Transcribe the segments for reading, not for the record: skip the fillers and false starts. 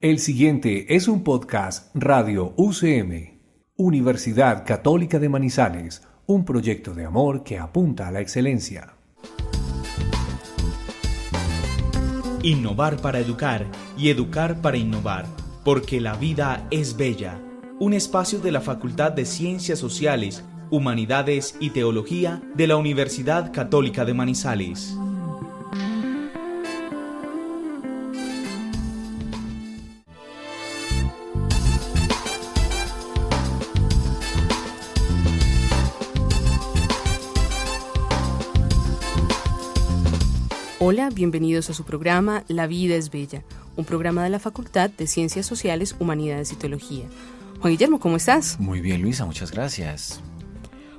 El siguiente es un podcast Radio UCM, Universidad Católica de Manizales, un proyecto de amor que apunta a la excelencia. Innovar para educar y educar para innovar, porque la vida es bella. Un espacio de la Facultad de Ciencias Sociales, Humanidades y Teología de la Universidad Católica de Manizales. Hola, bienvenidos a su programa La Vida es Bella, un programa de la Facultad de Ciencias Sociales, Humanidades y Teología. Juan Guillermo, ¿cómo estás? Muy bien, Luisa, muchas gracias.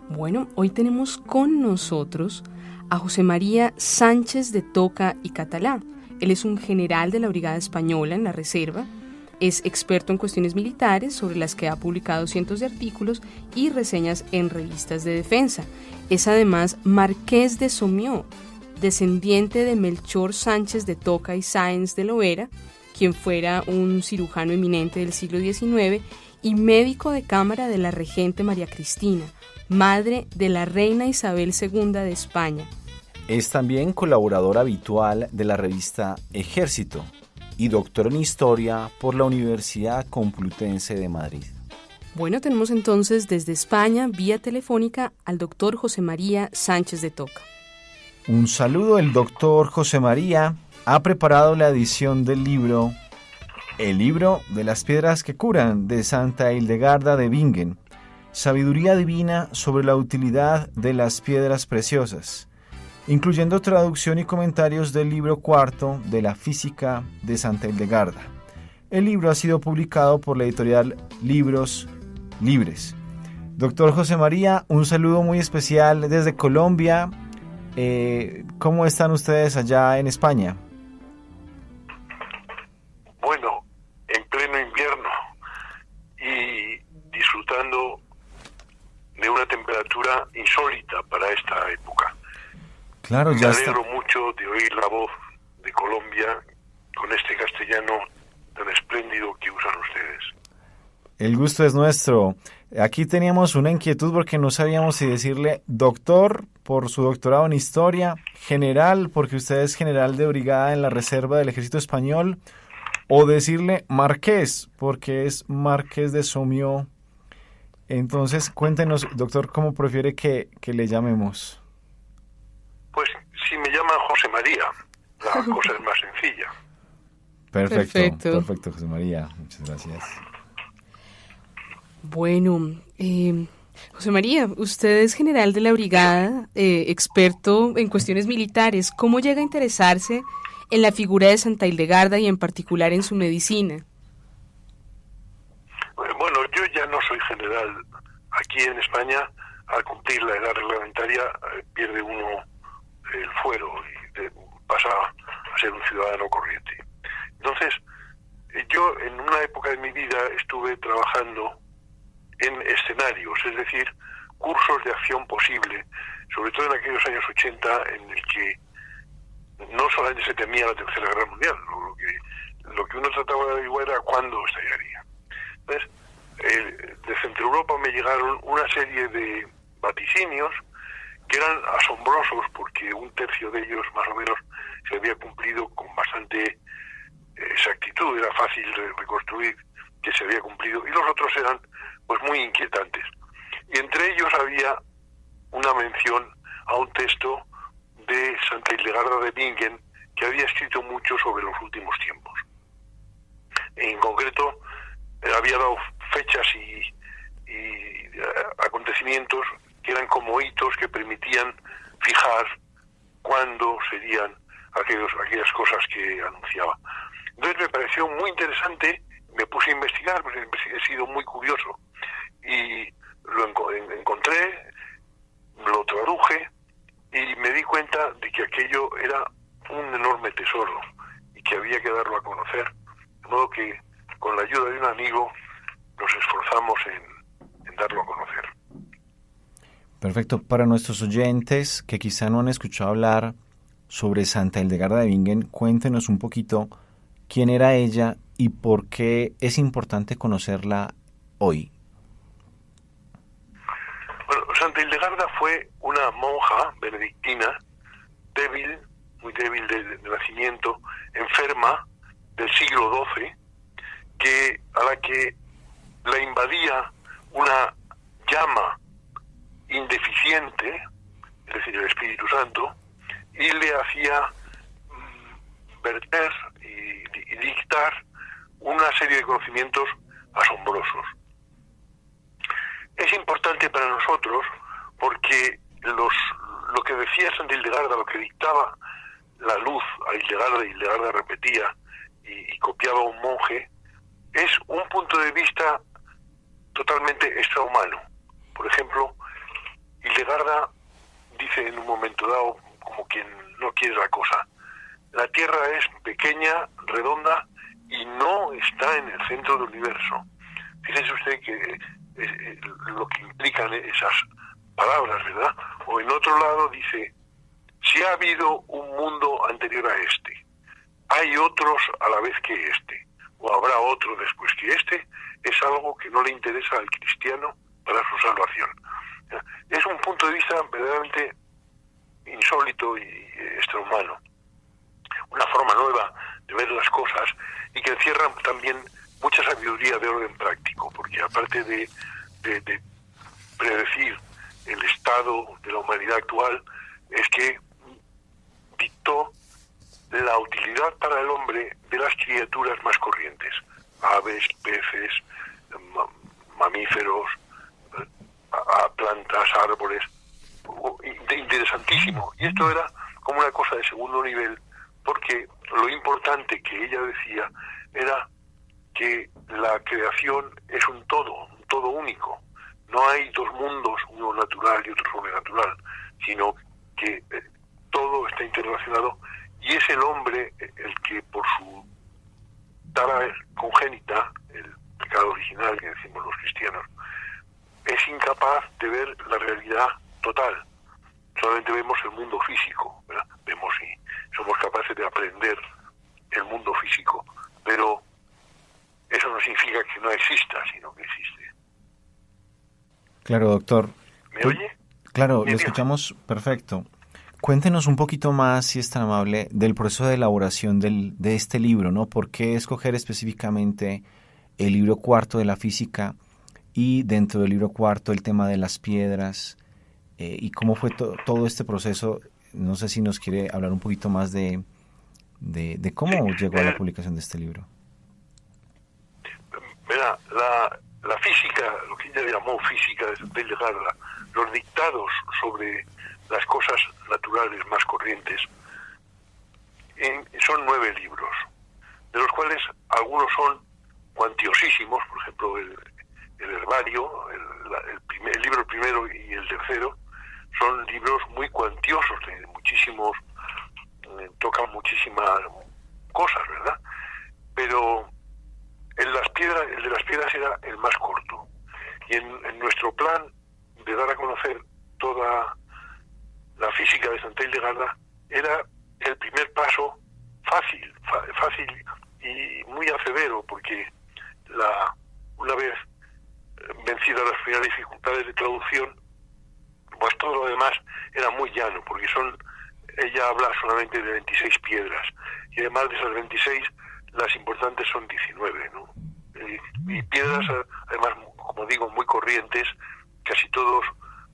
Bueno, hoy tenemos con nosotros a José María Sánchez de Toca y Catalá. Él es un general de la Brigada Española en la Reserva, es experto en cuestiones militares sobre las que ha publicado cientos de artículos y reseñas en revistas de defensa. Es además marqués de Somió, descendiente de Melchor Sánchez de Toca y Sáenz de Loera, quien fuera un cirujano eminente del siglo XIX y médico de cámara de la regente María Cristina, madre de la reina Isabel II de España. Es también colaborador habitual de la revista Ejército y doctor en Historia por la Universidad Complutense de Madrid. Bueno, tenemos entonces desde España, vía telefónica, al doctor José María Sánchez de Toca. Un saludo, el doctor José María ha preparado la edición del libro El libro de las piedras que curan de Santa Hildegarda de Bingen, Sabiduría divina sobre la utilidad de las piedras preciosas, incluyendo traducción y comentarios del libro cuarto de la Física de Santa Hildegarda. El libro ha sido publicado por la editorial Libros Libres. Doctor José María, un saludo muy especial desde Colombia. ¿Cómo están ustedes allá en España? Bueno, en pleno invierno y disfrutando de una temperatura insólita para esta época. Claro, Me ya alegro mucho de oír la voz de Colombia con este castellano tan espléndido que usan ustedes. El gusto es nuestro. Aquí teníamos una inquietud porque no sabíamos si decirle doctor por su doctorado en Historia, general porque usted es general de brigada en la Reserva del Ejército Español, o decirle marqués porque es marqués de Somió. Entonces, cuéntenos, doctor, ¿cómo prefiere que le llamemos? Pues si me llaman José María, la cosa es más sencilla. Perfecto, José María. Muchas gracias. Bueno, José María, usted es general de la brigada, experto en cuestiones militares. ¿Cómo llega a interesarse en la figura de Santa Hildegarda y en particular en su medicina? Bueno, yo ya no soy general. Aquí en España, al cumplir la edad reglamentaria, pierde uno el fuero y pasa a ser un ciudadano corriente. Entonces, yo en una época de mi vida estuve trabajando en escenarios, es decir, cursos de acción posible, sobre todo en aquellos años 80 en el que no solamente se temía la Tercera Guerra Mundial, lo que uno trataba de averiguar era cuándo estallaría. Entonces, de Centro Europa me llegaron una serie de vaticinios que eran asombrosos porque un tercio de ellos más o menos se había cumplido con bastante exactitud, era fácil de reconstruir que se había cumplido, y los otros eran pues muy inquietantes. Y entre ellos había una mención a un texto de Santa Hildegarda de Bingen que había escrito mucho sobre los últimos tiempos. En concreto, había dado fechas y acontecimientos que eran como hitos que permitían fijar cuándo serían aquellas cosas que anunciaba. Entonces me pareció muy interesante, me puse a investigar, porque he sido muy curioso, y lo encontré, lo traduje y me di cuenta de que aquello era un enorme tesoro y que había que darlo a conocer. De modo que con la ayuda de un amigo nos esforzamos en darlo a conocer. Perfecto. Para nuestros oyentes que quizá no han escuchado hablar sobre Santa Hildegarda de Bingen, cuéntenos un poquito quién era ella y por qué es importante conocerla hoy? Bueno, Santa Hildegarda fue una monja benedictina, débil, muy débil de nacimiento, enferma del siglo XII, a la que la invadía una llama indeficiente, es decir, el Espíritu Santo, y le hacía verter y dictar una serie de conocimientos asombrosos. Es importante para nosotros porque lo que decía Santa Hildegarda, lo que dictaba la luz a Hildegarda, y Hildegarda repetía y copiaba a un monje, es un punto de vista totalmente extrahumano. Por ejemplo, Hildegarda dice en un momento dado, como quien no quiere la cosa, la Tierra es pequeña, redonda y no está en el centro del universo. Fíjese usted que lo que implican esas palabras, ¿verdad? O en otro lado dice, si ha habido un mundo anterior a este, hay otros a la vez que este, o habrá otro después que este, es algo que no le interesa al cristiano para su salvación. Es un punto de vista verdaderamente insólito y extrahumano, una forma nueva de ver las cosas y que encierra también mucha sabiduría de orden práctico, porque aparte de predecir el estado de la humanidad actual, es que dictó la utilidad para el hombre de las criaturas más corrientes, aves, peces, mamíferos, plantas, árboles, interesantísimo. Y esto era como una cosa de segundo nivel, porque lo importante que ella decía era que la creación es un todo único. No hay dos mundos, uno natural y otro sobrenatural, sino que todo está interrelacionado, y es el hombre el que por su tara congénita, el pecado original que decimos los cristianos, es incapaz de ver la realidad total. Solamente vemos el mundo físico, ¿verdad? Vemos y somos capaces de aprender el mundo físico, pero eso no significa que no exista, sino que existe. Claro, doctor. ¿Me oye? Claro, lo escuchamos perfecto. Cuéntenos un poquito más, si es tan amable, del proceso de elaboración de este libro, ¿no? ¿Por qué escoger específicamente el libro cuarto de la física y dentro del libro cuarto el tema de las piedras? ¿Y cómo fue todo este proceso? No sé si nos quiere hablar un poquito más de cómo llegó a la publicación de este libro. Mira, la física, lo que ella llamó física de Santa Hildegarda, los dictados sobre las cosas naturales más corrientes, son 9 libros, de los cuales algunos son cuantiosísimos. Por ejemplo, el herbario, el libro primero y el tercero, son libros muy cuantiosos, tocan muchísimas cosas, ¿verdad? Pero el de las piedras era el más corto. Y en nuestro plan de dar a conocer toda la física de Santa Hildegarda, era el primer paso fácil y muy hacedero, porque una vez vencidas las primeras dificultades de traducción, pues todo lo demás era muy llano, porque ella habla solamente de 26 piedras, y además de esas 26, las importantes son 19, ¿no? Y piedras, además, como digo, muy corrientes, casi todos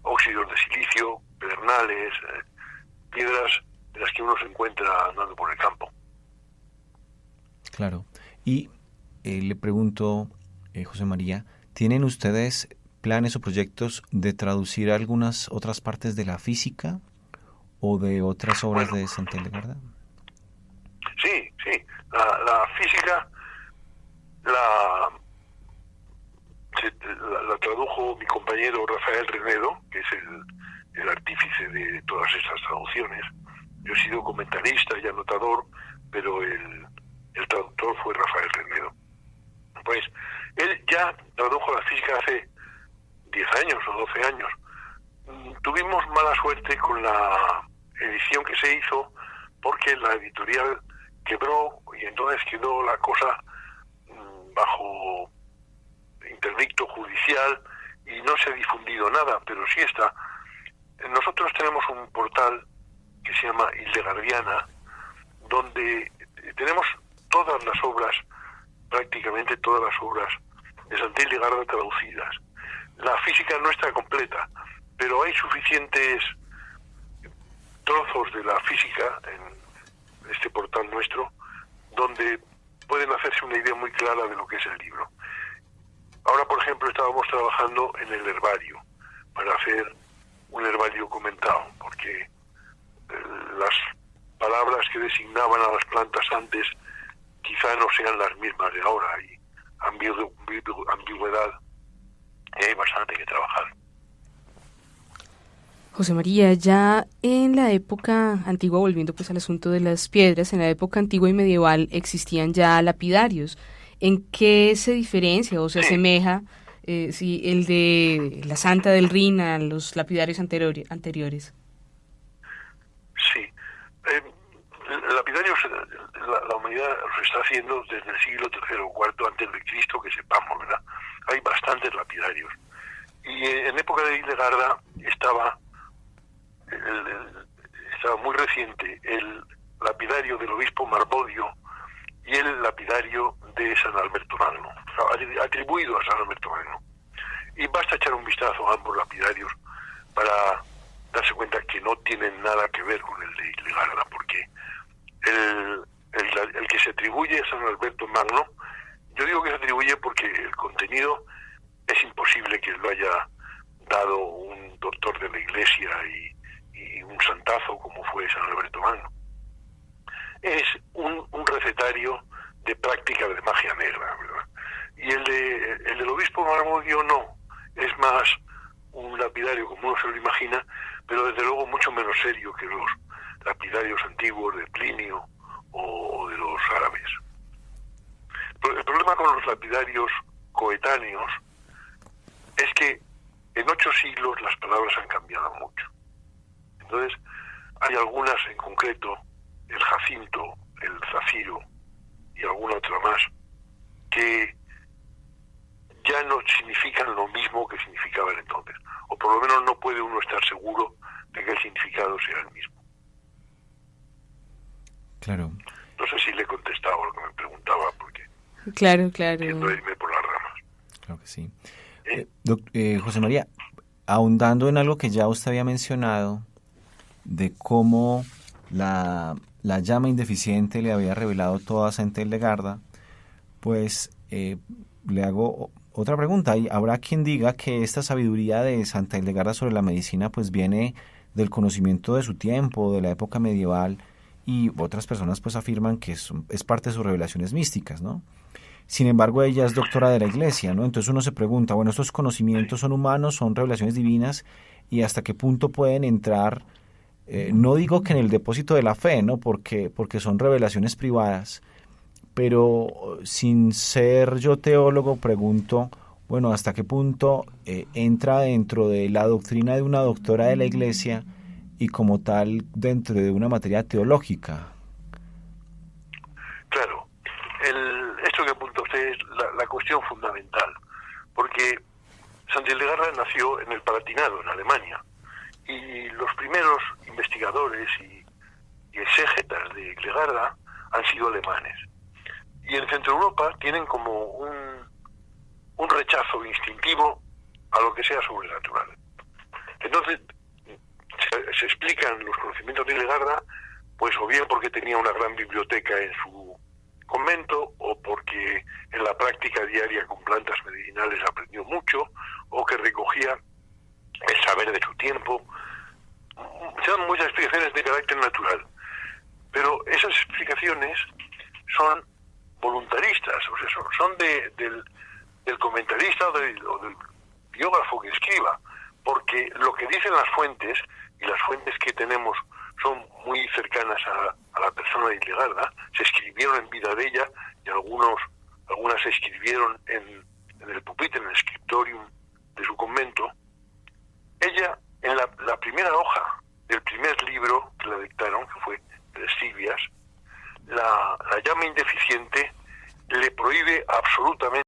óxidos de silicio, pedernales, piedras de las que uno se encuentra andando por el campo. Claro. Y le pregunto, José María, ¿tienen ustedes planes o proyectos de traducir algunas otras partes de la física o de otras obras de Santa Hildegarda? Sí. La física la tradujo mi compañero Rafael Renedo, que es el artífice de todas estas traducciones. Yo he sido comentarista y anotador, pero el traductor fue Rafael Renedo. Pues él ya tradujo la física hace 10 años o 12 años. Tuvimos mala suerte con la edición que se hizo, porque la editorial quebró y entonces quedó la cosa oficial y no se ha difundido nada, pero sí está. Nosotros tenemos un portal que se llama Hildegardiana, donde tenemos todas las obras, prácticamente todas las obras de Santa Hildegarda traducidas. La física no está completa, pero hay suficientes trozos de la física en este portal nuestro donde pueden hacerse una idea muy clara de lo que es el libro. Ahora, por ejemplo, estábamos trabajando en el herbario para hacer un herbario comentado, porque las palabras que designaban a las plantas antes quizá no sean las mismas de ahora, hay ambigüedad y hay bastante que trabajar. José María, ya en la época antigua, volviendo pues al asunto de las piedras, en la época antigua y medieval existían ya lapidarios. ¿En qué se diferencia o se asemeja el de la Santa del Rin a los lapidarios anteriores? Sí. Lapidarios, la humanidad los está haciendo desde el siglo III o IV antes de Cristo, que sepamos, ¿verdad? Hay bastantes lapidarios. Y en época de Hildegarda estaba muy reciente el lapidario del obispo Marbodio y el lapidario de San Alberto Magno, atribuido a San Alberto Magno. Y basta echar un vistazo a ambos lapidarios para darse cuenta que no tienen nada que ver con el de Hildegarda, porque el que se atribuye a San Alberto Magno, yo digo que se atribuye porque el contenido es imposible que lo haya dado un doctor de la Iglesia y un santazo como fue San Alberto Magno. Es un recetario de práctica de magia negra, ¿verdad? Y el del obispo Marbodio no, es más un lapidario como uno se lo imagina, pero desde luego mucho menos serio que los lapidarios antiguos de Plinio o de los árabes. El problema con los lapidarios coetáneos es que en 8 siglos las palabras han cambiado mucho. Entonces, hay algunas en concreto, el jacinto, el zafiro y alguna otra más, que ya no significan lo mismo que significaban entonces. O por lo menos no puede uno estar seguro de que el significado sea el mismo. Claro. No sé si le he contestado a lo que me preguntaba, porque Claro. tiendo a irme por las ramas. Claro que sí. José María, ahondando en algo que ya usted había mencionado, de cómo la llama indeficiente le había revelado toda a Santa Hildegarda, pues le hago otra pregunta. Y habrá quien diga que esta sabiduría de Santa Hildegarda sobre la medicina pues viene del conocimiento de su tiempo, de la época medieval, y otras personas pues afirman que es parte de sus revelaciones místicas, ¿no? Sin embargo, ella es doctora de la Iglesia, ¿no? Entonces uno se pregunta, bueno, ¿estos conocimientos son humanos, son revelaciones divinas? ¿Y hasta qué punto pueden entrar, no digo que en el depósito de la fe, ¿no? Porque son revelaciones privadas, pero sin ser yo teólogo, pregunto, bueno, ¿hasta qué punto entra dentro de la doctrina de una doctora de la Iglesia y como tal dentro de una materia teológica? Claro. Esto que apunta usted es la cuestión fundamental, porque Santa Hildegarda nació en el Palatinado, en Alemania, y los primeros investigadores y exégetas de Hildegarda han sido alemanes. Y en Centro Europa tienen como un rechazo instintivo a lo que sea sobrenatural. Entonces, se explican los conocimientos de Hildegarda, pues o bien porque tenía una gran biblioteca en su convento, o porque en la práctica diaria con plantas medicinales aprendió mucho, o que recogía el saber de su tiempo. Se dan muchas explicaciones de carácter natural, pero esas explicaciones son voluntaristas, o sea, son del comentarista o del biógrafo que escriba, porque lo que dicen las fuentes, y las fuentes que tenemos son muy cercanas a la persona de Hildegarda, se escribieron en vida de ella, y algunas se escribieron en el pupitre, en el scriptorium de su convento. Ella, en la primera hoja del primer libro que la dictaron, que fue de Silvias, la llama indeficiente le prohíbe absolutamente